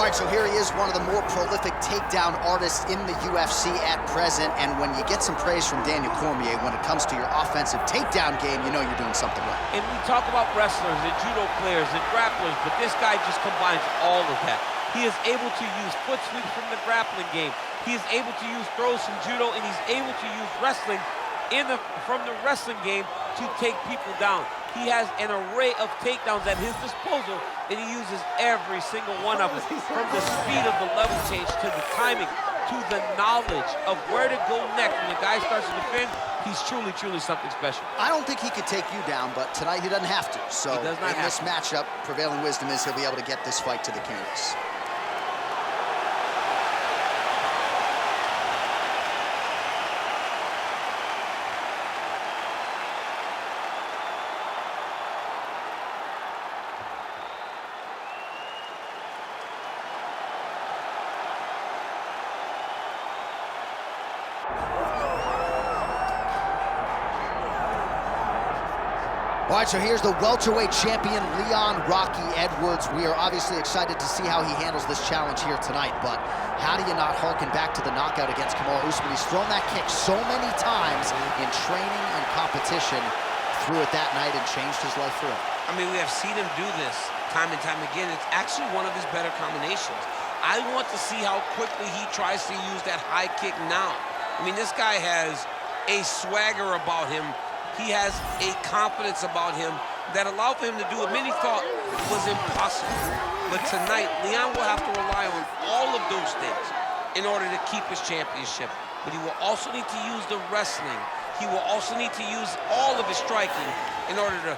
All right, so here he is, one of the more prolific takedown artists in the UFC at present. And when you get some praise from Daniel Cormier when it comes to your offensive takedown game, you know you're doing something right. And we talk about wrestlers and judo players and grapplers, but this guy just combines all of that. He is able to use foot sweeps from the grappling game. He is able to use throws from judo, and he's able to use wrestling from the wrestling game to take people down. He has an array of takedowns at his disposal, and he uses every single one of them, from the speed of the level change to the timing to the knowledge of where to go next. When the guy starts to defend, he's truly, truly something special. I don't think he could take you down, but tonight he doesn't have to. So he does not in this matchup, prevailing wisdom is he'll be able to get this fight to the canvas. All right, so here's the welterweight champion, Leon Rocky Edwards. We are obviously excited to see how he handles this challenge here tonight, but how do you not harken back to the knockout against Kamaru Usman? He's thrown that kick so many times in training and competition, threw it that night and changed his life forever. I mean, we have seen him do this time and time again. It's actually one of his better combinations. I want to see how quickly he tries to use that high kick now. I mean, this guy has a swagger about him. He has a confidence about him that allowed for him to do what many thought was impossible. But tonight, Leon will have to rely on all of those things in order to keep his championship. But he will also need to use the wrestling. He will also need to use all of his striking in order to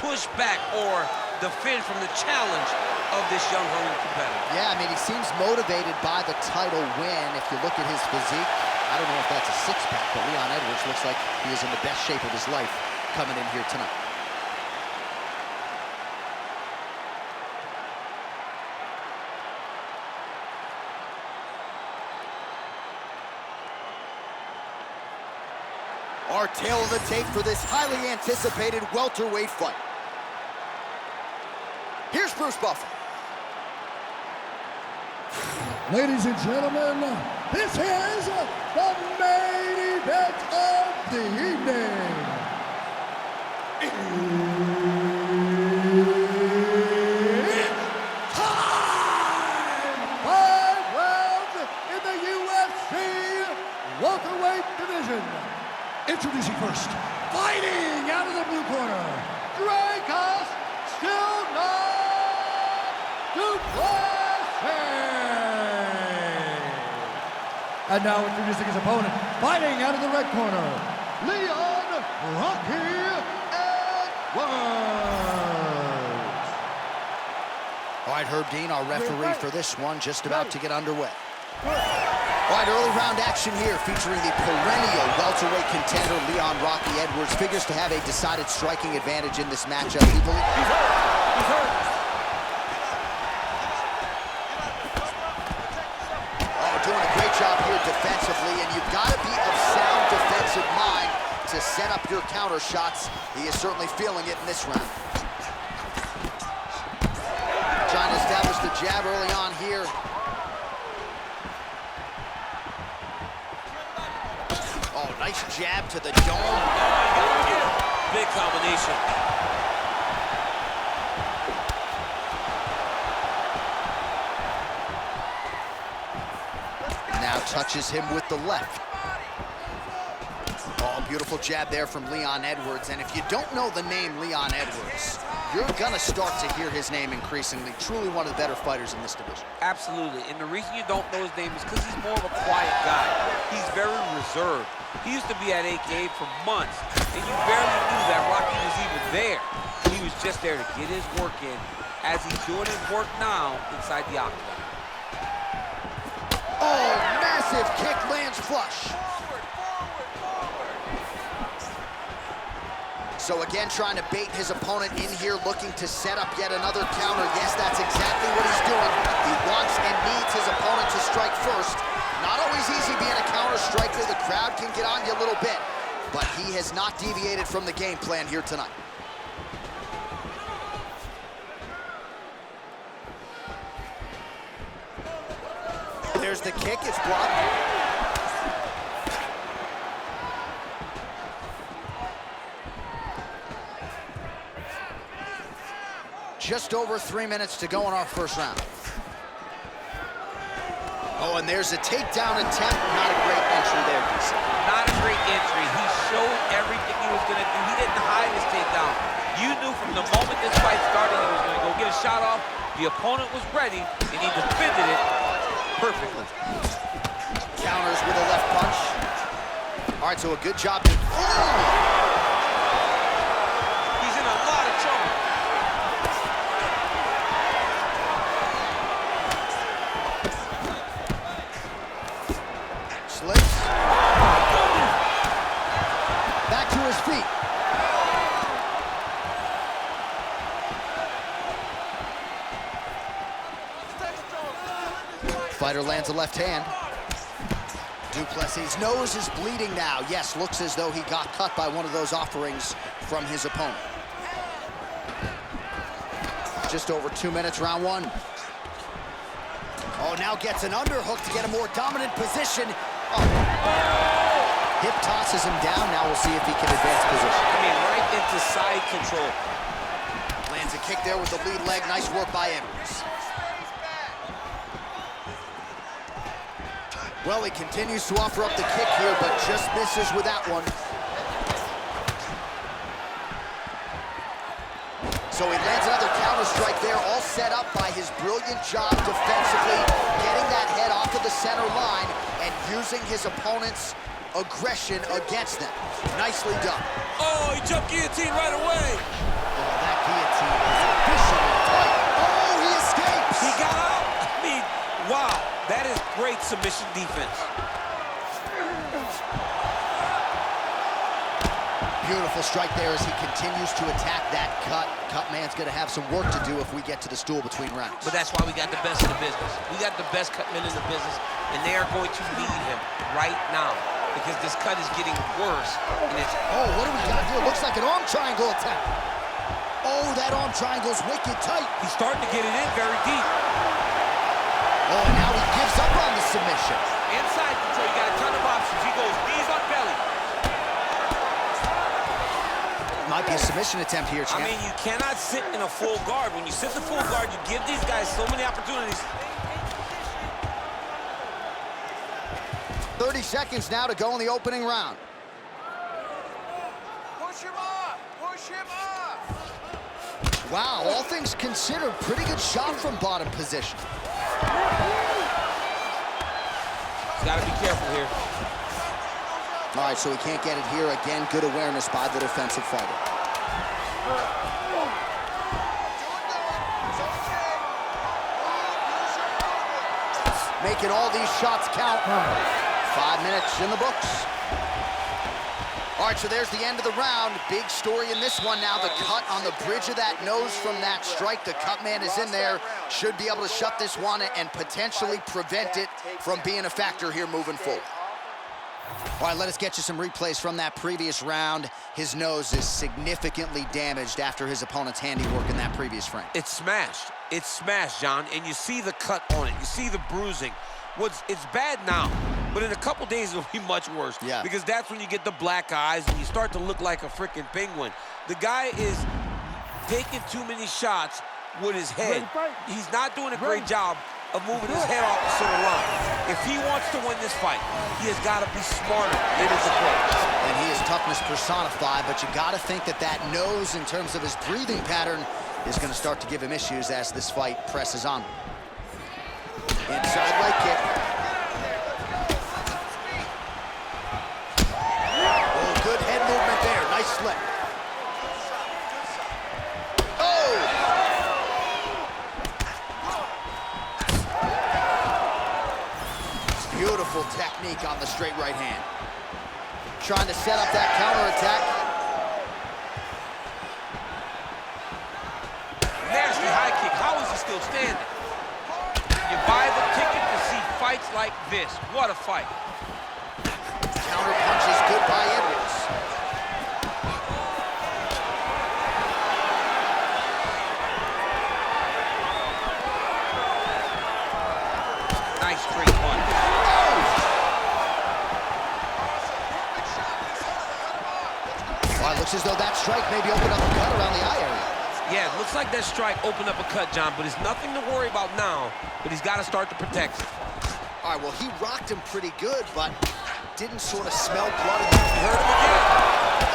push back or defend from the challenge of this young, hungry competitor. Yeah, I mean, he seems motivated by the title win. If you look at his physique, I don't know if that's a six-pack, but Leon Edwards looks like he is in the best shape of his life coming in here tonight. Our tail of the tape for this highly anticipated welterweight fight. Here's Bruce Buffer. Ladies and gentlemen, this is the main event of the evening. It's time! 5 rounds in the UFC welterweight division. Introducing first, fighting out of the blue corner, Dricus Du Plessis. And now introducing his opponent, fighting out of the red corner, Leon Rocky Edwards. All right, Herb Dean, our referee for this one, just about to get underway. All right, early round action here featuring the perennial welterweight contender, Leon Rocky Edwards. Figures to have a decided striking advantage in this matchup. He's hurt. Doing a great job here defensively, and you've got to be of sound defensive mind to set up your counter shots. He is certainly feeling it in this round. Trying to establish the jab early on here. Oh, nice jab to the dome. Big combination. Now touches him with the left. Oh, beautiful jab there from Leon Edwards. And if you don't know the name Leon Edwards, you're gonna start to hear his name increasingly. Truly one of the better fighters in this division. Absolutely, and the reason you don't know his name is because he's more of a quiet guy. He's very reserved. He used to be at AKA for months, and you barely knew that Rocky was even there. He was just there to get his work in, as he's doing his work now inside the octagon. Oh, massive kick lands flush. So again, trying to bait his opponent in here, looking to set up yet another counter. Yes, that's exactly what he's doing. He wants and needs his opponent to strike first. Not always easy being a counter striker. The crowd can get on you a little bit, but he has not deviated from the game plan here tonight. There's the kick, it's blocked. Just over 3 minutes to go in our first round. Oh, and there's a takedown attempt. Not a great entry there, DC. Not a great entry. He showed everything he was gonna do. He didn't hide his takedown. You knew from the moment this fight started he was gonna go get a shot off. The opponent was ready, and he defended it perfectly. Counters with a left punch. All right, so a good job. He's in a lot of trouble. Slips. Back to his feet. Fighter lands a left hand. Du Plessis' nose is bleeding now. Yes, looks as though he got cut by one of those offerings from his opponent. Just over 2 minutes, round one. Oh, now gets an underhook to get a more dominant position. Oh. Hip tosses him down. Now we'll see if he can advance position. I mean, right into side control. Lands a kick there with the lead leg. Nice work by Edwards. Well, he continues to offer up the kick here, but just misses with that one. So he lands another counter strike there, all set up by his brilliant job defensively, getting that head off of the center line and using his opponent's aggression against them. Nicely done. Oh, he jumped guillotine right away. Oh, that guillotine is officially tight. Oh, he escapes! He got out. I mean, wow. That is great submission defense. Beautiful strike there as he continues to attack that cut. Cut man's gonna have some work to do if we get to the stool between rounds. But that's why we got the best in the business. We got the best cut men in the business, and they are going to need him right now because this cut is getting worse. And it's oh, what do we got here? Looks like an arm triangle attack. Oh, that arm triangle's wicked tight. he's starting to get it in very deep. Oh, and now he gives up on the submission. Inside control, you got a ton of options. He goes knees on belly. Might be a submission attempt here, champ. I mean, you cannot sit in a full guard. When you sit in full guard, you give these guys so many opportunities. 30 seconds now to go in the opening round. Push him up! Push him up! Wow, all things considered, pretty good shot from bottom position. He's got to be careful here. All right, so he can't get it here. Again, good awareness by the defensive fighter. Making all these shots count. 5 minutes in the books. All right, so there's the end of the round. Big story in this one now. The cut on the bridge of that nose from that strike. The cut man is in there. Should be able to shut this one and potentially prevent it from being a factor here moving forward. All right, let us get you some replays from that previous round. His nose is significantly damaged after his opponent's handiwork in that previous frame. It's smashed. It's smashed, John, and you see the cut on it. You see the bruising. It's bad now, but in a couple days it'll be much worse. Yeah. Because that's when you get the black eyes and you start to look like a freaking penguin. The guy is taking too many shots with his head. He's not doing a great job of moving his head off the center line. If he wants to win this fight, he has got to be smarter in his approach. And he is toughness personified, but you got to think that that nose, in terms of his breathing pattern, is going to start to give him issues as this fight presses on. Inside leg kick. Oh, good head movement there. Nice slip. Oh! Beautiful technique on the straight right hand. Trying to set up that counterattack. Nasty high kick. How is he still standing? You buy the ticket to see fights like this. What a fight. Counter punches good by Edwards. Nice straight punch. Looks as though that strike maybe opened up a cut around the eye area. Yeah, it looks like that strike opened up a cut, John, but it's nothing to worry about now, but he's got to start to protect it. All right, well, he rocked him pretty good, but didn't sort of smell blood. You heard him again.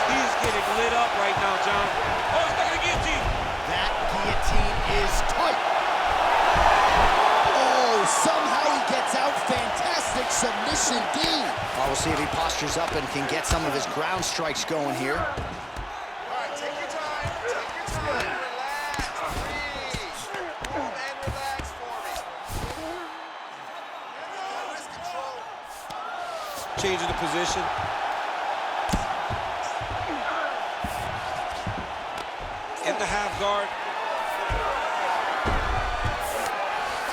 He is getting lit up right now, John. Oh, he's got a guillotine. That guillotine is tight. Oh, somehow he gets out. Fantastic submission D. Well, we'll see if he postures up and can get some of his ground strikes going here. All right, take your time. Take your time. Relax. Breathe. Cool and relax for me. Wrist control. Changing the position. In the half guard.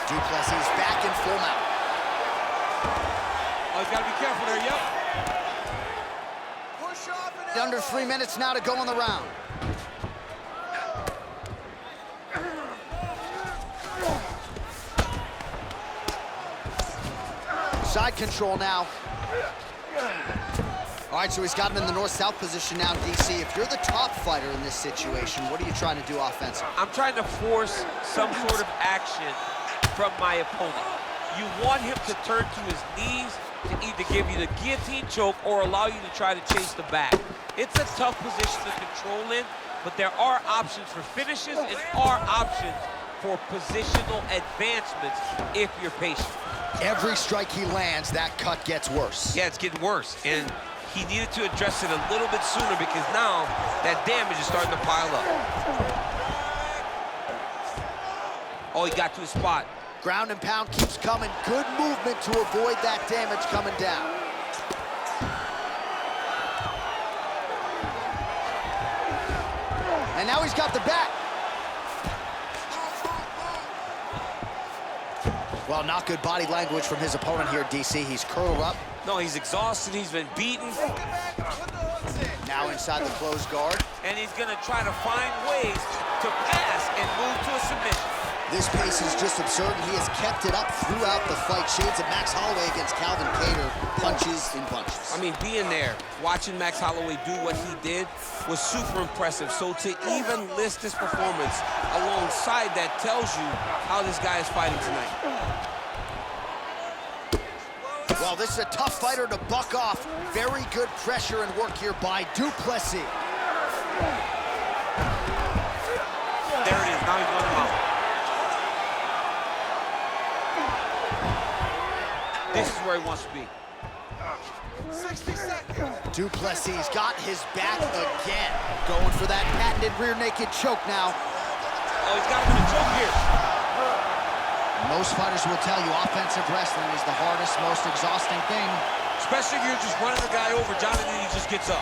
Du Plessis back in full mount. Oh, he's got to be careful there, yep. Push off and Under 3 minutes now to go in the round. Side control now. All right, so he's got him in the north-south position now, DC. If you're the top fighter in this situation, what are you trying to do offensively? I'm trying to force some sort of action from my opponent. You want him to turn to his knees to either give you the guillotine choke or allow you to try to chase the back. It's a tough position to control in, but there are options for finishes and are options for positional advancements if you're patient. Every strike he lands, that cut gets worse. Yeah, it's getting worse, and he needed to address it a little bit sooner because now that damage is starting to pile up. Oh, he got to his spot. Ground and pound keeps coming. Good movement to avoid that damage coming down. And now he's got the back. Well, not good body language from his opponent here, DC. He's curled up. No, he's exhausted. He's been beaten. Now inside the closed guard. And he's going to try to find ways to pass and move to a submission. This pace is just absurd, and he has kept it up throughout the fight. Shades of Max Holloway against Calvin Kattar, punches in bunches. I mean, being there, watching Max Holloway do what he did was super impressive. So to even list this performance alongside that tells you how this guy is fighting tonight. Well, this is a tough fighter to buck off. Very good pressure and work here by Du Plessis. There it is. Now he's going out. This is where he wants to be. 60 seconds. Du Plessis got his back again. Going for that patented rear naked choke now. Oh, he's got him in a choke here. Most fighters will tell you offensive wrestling is the hardest, most exhausting thing. Especially if you're just running the guy over, John, and then he just gets up.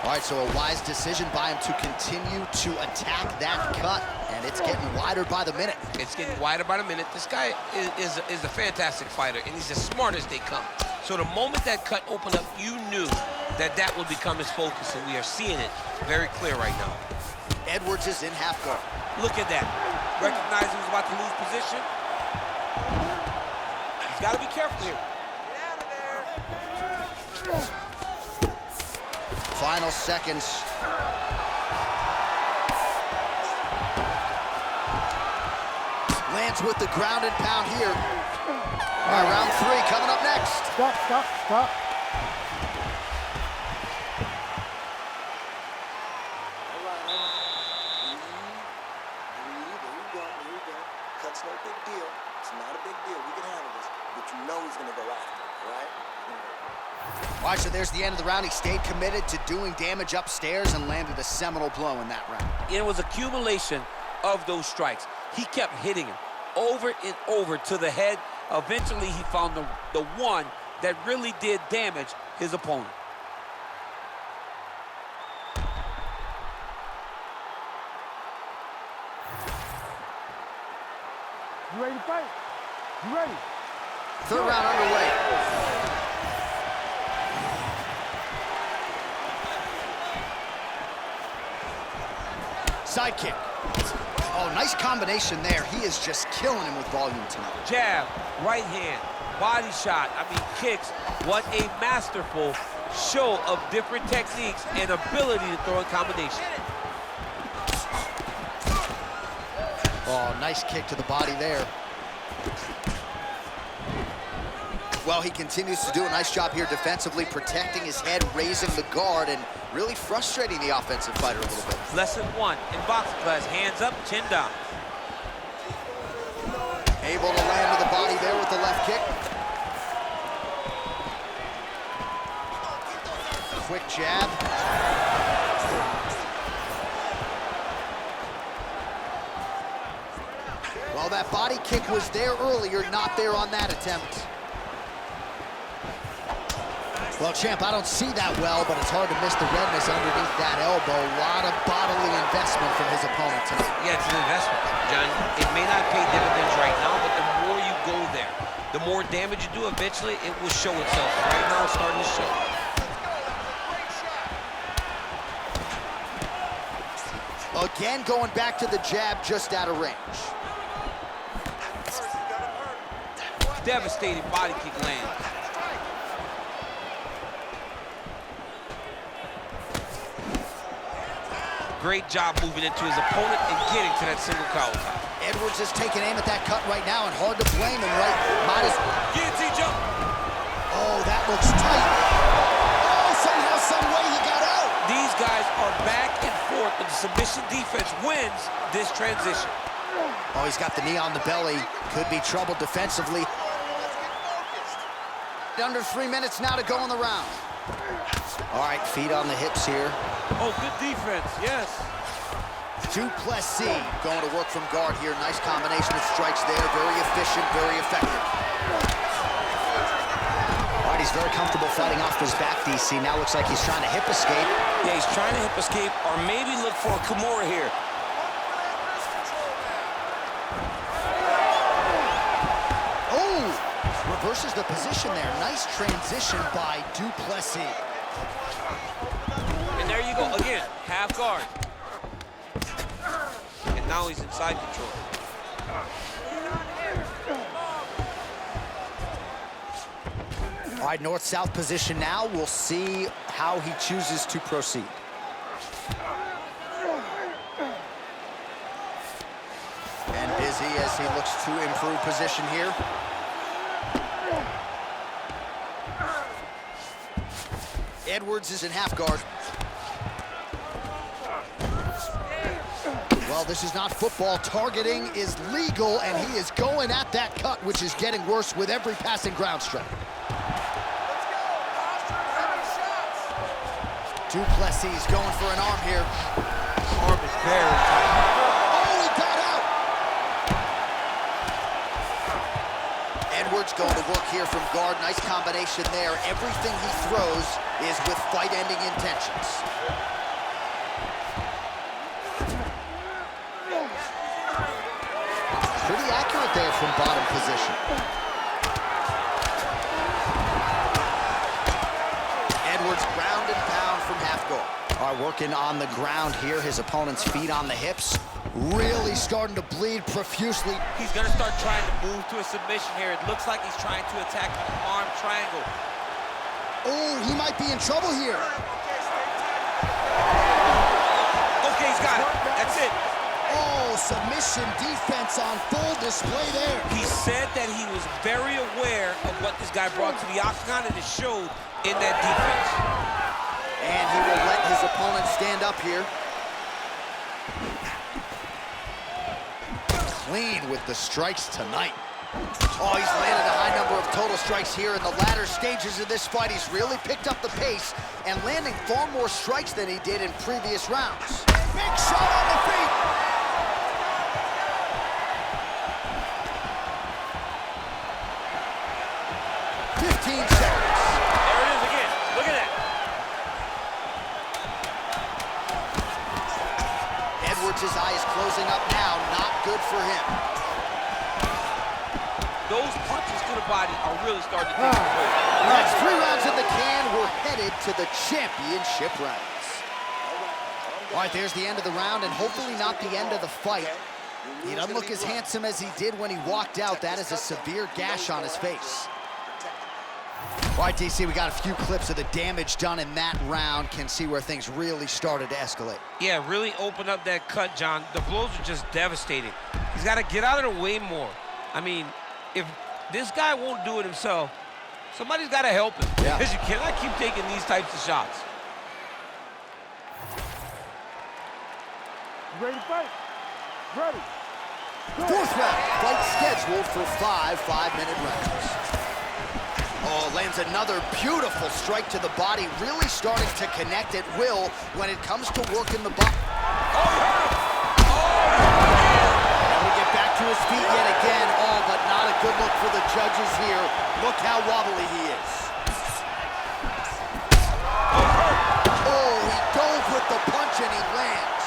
All right, so a wise decision by him to continue to attack that cut, and it's getting wider by the minute. It's getting wider by the minute. This guy is a fantastic fighter, and he's as smart as they come. So the moment that cut opened up, you knew that that would become his focus, and we are seeing it very clear right now. Edwards is in half guard. Look at that. Recognizing he's about to lose position. He's got to be careful here. Get out of there. Final seconds. Lands with the ground and pound here. All right, round 3 coming up next. Stop, stop, stop. Cut's no big deal. It's not a big deal. We can handle this. But you know he's going to go after it, all right? All right, so there's the end of the round. He stayed committed to doing damage upstairs and landed a seminal blow in that round. It was accumulation of those strikes. He kept hitting him over and over to the head. Eventually, he found the one that really did damage his opponent. You ready to fight? You ready? Third round underway. Sidekick. Oh, nice combination there. He is just killing him with volume tonight. Jab, right hand, body shot, I mean kicks. What a masterful show of different techniques and ability to throw in combination. Oh, nice kick to the body there. Well, he continues to do a nice job here defensively, protecting his head, raising the guard, and really frustrating the offensive fighter a little bit. Lesson 1 in boxing class, hands up, chin down. Able to land to the body there with the left kick. Quick jab. Well, that body kick was there earlier, not there on that attempt. Well, champ, I don't see that well, but it's hard to miss the redness underneath that elbow. A lot of bodily investment from his opponent tonight. Yeah, it's an investment, John. It may not pay dividends right now, but the more you go there, the more damage you do, eventually it will show itself. Right now, it's starting to show. Again, going back to the jab just out of range. Devastating body kick lands. Great job moving into his opponent and getting to that single collar tie. Edwards is taking aim at that cut right now, and hard to blame him, right? Might as... Guillotine jump. Oh, that looks tight. Oh, somehow, some way he got out. These guys are back and forth, but the submission defense wins this transition. Oh, he's got the knee on the belly. Could be trouble defensively. Under 3 minutes now to go in the round. All right, feet on the hips here. Oh, good defense, yes. Du Plessis going to work from guard here. Nice combination of strikes there. Very efficient, very effective. All right, he's very comfortable fighting off his back, DC. Now looks like he's trying to hip escape. Yeah, he's trying to hip escape or maybe look for a Kimura here. Oh, reverses the position there. Nice transition by Du Plessis. And there you go, again, half guard. And now he's inside control. All right, north-south position now. We'll see how he chooses to proceed. And busy as he looks to improve position here. Edwards is in half guard. Well, this is not football. Targeting is legal, and he is going at that cut, which is getting worse with every passing ground strike. Du Plessis going for an arm here. Arm is very tight. Oh, he got out! Edwards going to work here from guard. Nice combination there. Everything he throws is with fight-ending intentions. Pretty accurate there from bottom position. Edwards ground and pound from half guard. All right, working on the ground here. His opponent's feet on the hips. Really starting to bleed profusely. He's gonna start trying to move to a submission here. It looks like he's trying to attack with an arm triangle. Oh, he might be in trouble here. Okay, he's got it. That's it. Oh, submission defense on full display there. He said that he was very aware of what this guy brought to the octagon, and it showed in that defense. And he will let his opponent stand up here. Clean with the strikes tonight. Oh, he's landed a high number of total strikes here in the latter stages of this fight. He's really picked up the pace and landing far more strikes than he did in previous rounds. Big shot on the feet. His eye is closing up now. Not good for him. Those punches to the body are really starting to take control. That's 3 rounds in the can. We're headed to the championship rounds. All right, there's the end of the round, and hopefully not the end of the fight. He doesn't look as handsome as he did when he walked out. That is a severe gash on his face. All right, DC, we got a few clips of the damage done in that round. Can see where things really started to escalate. Yeah, really opened up that cut, John. The blows are just devastating. He's got to get out of the way more. I mean, if this guy won't do it himself, somebody's got to help him. Yeah. Because you cannot keep taking these types of shots. Ready to fight? Ready. Fourth round, fight scheduled for 5 5-minute rounds. Oh, lands another beautiful strike to the body, really starting to connect at will when it comes to working the body. And we get back to his feet yet again. Oh, but not a good look for the judges here. Look how wobbly he is. Oh, he dove with the punch and he lands.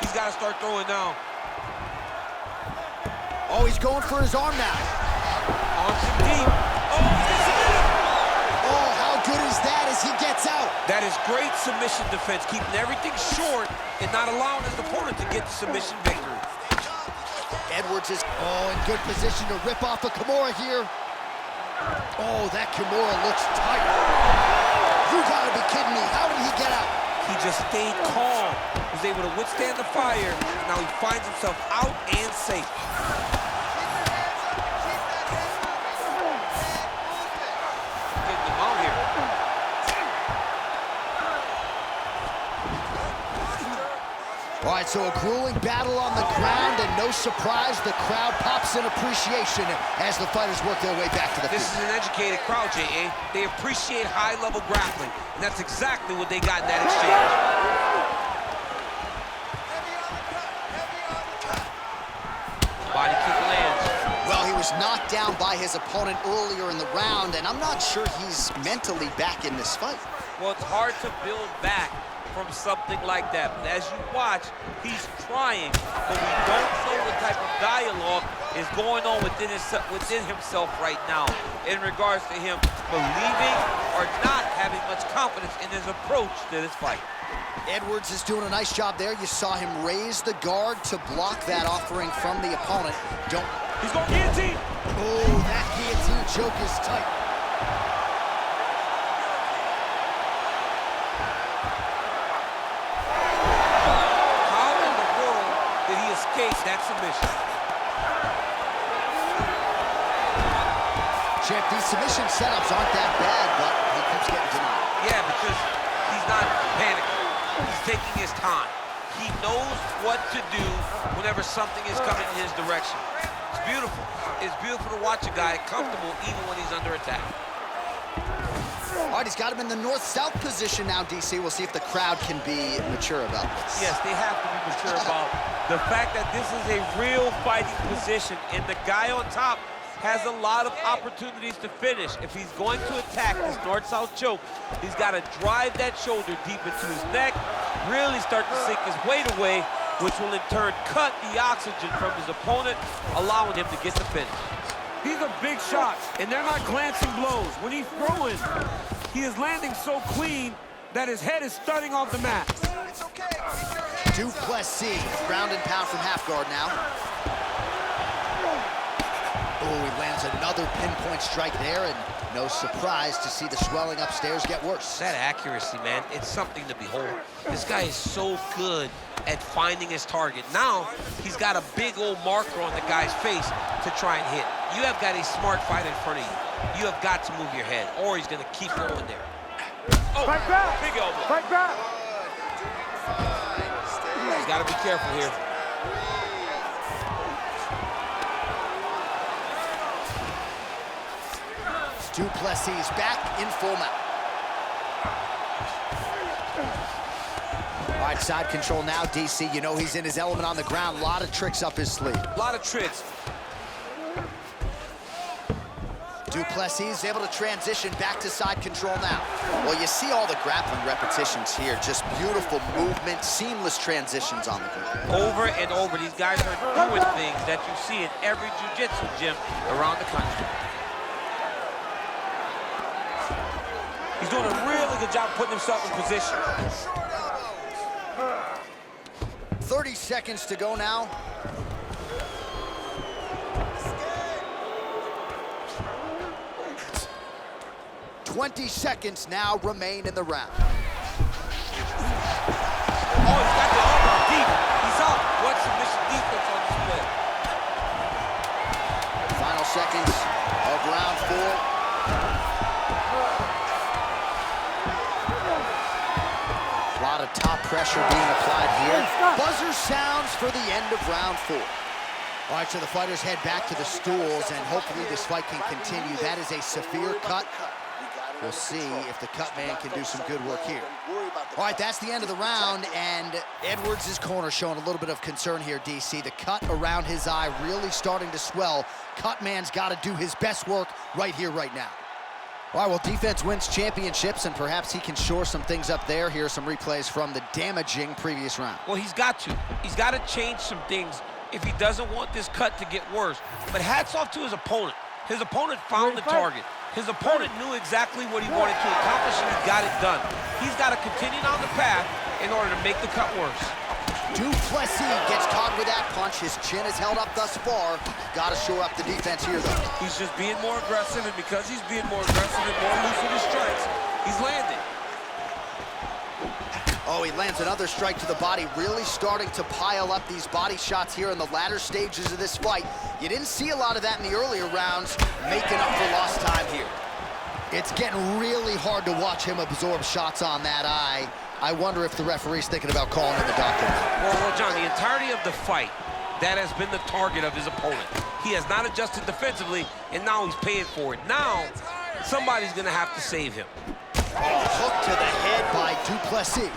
He's got to start throwing now. Oh, he's going for his arm now. Arms in deep. Oh, how good is that as he gets out? That is great submission defense, keeping everything short and not allowing his opponent to get the submission victory. Edwards is, in good position to rip off a Kimura here. Oh, that Kimura looks tight. You gotta be kidding me. How did he get out? He just stayed calm, was able to withstand the fire. Now he finds himself out and safe. Getting him out here. All right, so a grueling battle on the ground, and no surprise, the crowd pops in appreciation as the fighters work their way back to the This feet. is an educated crowd, J.A. They appreciate high-level grappling, and that's exactly what they got in that exchange. Body kick lands. Well, he was knocked down by his opponent earlier in the round, and I'm not sure he's mentally back in this fight. Well, it's hard to build back from something like that. But as you watch, he's trying, but we don't know what type of dialogue is going on within himself right now in regards to him believing or not having much confidence in his approach to this fight. Edwards is doing a nice job there. You saw him raise the guard to block that offering from the opponent. He's going guillotine. Oh, that guillotine choke is tight. How in the world did he escape that submission? Champ, these submission setups aren't that bad, but he keeps getting denied. Yeah, because he's not panicking. He's taking his time. He knows what to do whenever something is coming in his direction. It's beautiful. It's beautiful to watch a guy comfortable even when he's under attack. All right, he's got him in the north-south position now, DC. We'll see if the crowd can be mature about this. Yes, they have to be mature about the fact that this is a real fighting position, and the guy on top has a lot of opportunities to finish. If he's going to attack this north-south choke, he's got to drive that shoulder deep into his neck, really start to sink his weight away, which will in turn cut the oxygen from his opponent, allowing him to get the finish. These are big shots, and they're not glancing blows. When he's throwing, he is landing so clean that his head is starting off the mat. It's okay. Keep your hands Du Plessis, ground and pound from half guard now. Oh, he lands another pinpoint strike there, and no surprise to see the swelling upstairs get worse. That accuracy, man, it's something to behold. This guy is so good at finding his target. Now, he's got a big old marker on the guy's face to try and hit. You have got a smart fighter in front of you. You have got to move your head, or he's going to keep going there. Oh, Fight back! big elbow. Fight back! He's got to be careful here. Du Plessis back in full mount. All right, side control now, DC. You know he's in his element on the ground. A lot of tricks up his sleeve. A lot of tricks. Du Plessis is able to transition back to side control now. Well, you see all the grappling repetitions here. Just beautiful movement, seamless transitions on the ground. Over and over, these guys are doing things that you see in every jiu-jitsu gym around the country. He's doing a really good job putting himself in position. 30 seconds to go now. 20 seconds now remain in the round. Oh, he's got the elbow deep. He's up. What submission defense on display. Final seconds of round 4. A lot of top pressure being applied here. Buzzer sounds for the end of round 4. All right, so the fighters head back to the stools, and hopefully this fight can continue. That is a severe cut. We'll see if the cut man can do some good work here. All right, that's the end of the round, and Edwards' corner showing a little bit of concern here, DC. The cut around his eye really starting to swell. Cut man's got to do his best work right here, right now. All right, well, defense wins championships, and perhaps he can shore some things up there. Here are some replays from the damaging previous round. Well, he's got to. He's got to change some things if he doesn't want this cut to get worse. But hats off to his opponent. His opponent found the target. His opponent knew exactly what he wanted to accomplish, and he got it done. He's got to continue down the path in order to make the cut worse. Du Plessis gets caught with that punch. His chin is held up thus far. Got to shore up the defense here, though. He's just being more aggressive, and because he's being more aggressive and more loose with his strikes, he's landing. Oh, he lands another strike to the body, really starting to pile up these body shots here in the latter stages of this fight. You didn't see a lot of that in the earlier rounds, making up for lost time here. It's getting really hard to watch him absorb shots on that eye. I wonder if the referee's thinking about calling in the doctor now. Well, John, the entirety of the fight, that has been the target of his opponent. He has not adjusted defensively, and now he's paying for it. Now, somebody's going to have to save him. Oh, hook to the head by Du Plessis.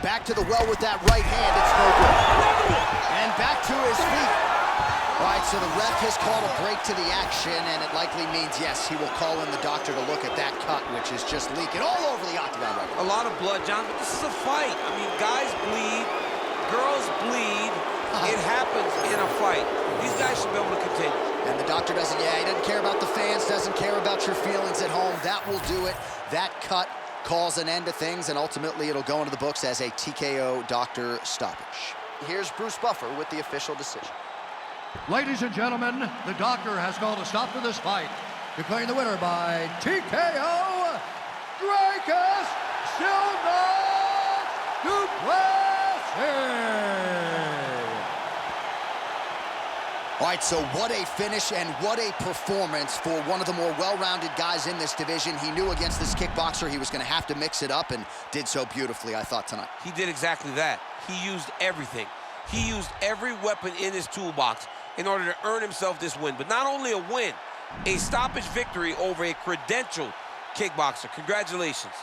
Back to the well with that right hand, it's no good. And back to his feet. All right, so the ref has called a break to the action, and it likely means, yes, he will call in the doctor to look at that cut, which is just leaking all over the octagon right now. A lot of blood, John, but this is a fight. I mean, guys bleed, girls bleed. It happens in a fight. These guys should be able to continue. And the doctor doesn't, he doesn't care about the fans, doesn't care about your feelings at home. That will do it. That cut calls an end to things, and ultimately it'll go into the books as a TKO doctor stoppage. Here's Bruce Buffer with the official decision. Ladies and gentlemen, the doctor has called a stop to this fight, declaring the winner by TKO, Dricus Du Plessis. All right, so what a finish and what a performance for one of the more well-rounded guys in this division. He knew against this kickboxer he was going to have to mix it up, and did so beautifully, I thought, tonight. He did exactly that. He used everything. He used every weapon in his toolbox in order to earn himself this win. But not only a win, a stoppage victory over a credentialed kickboxer. Congratulations.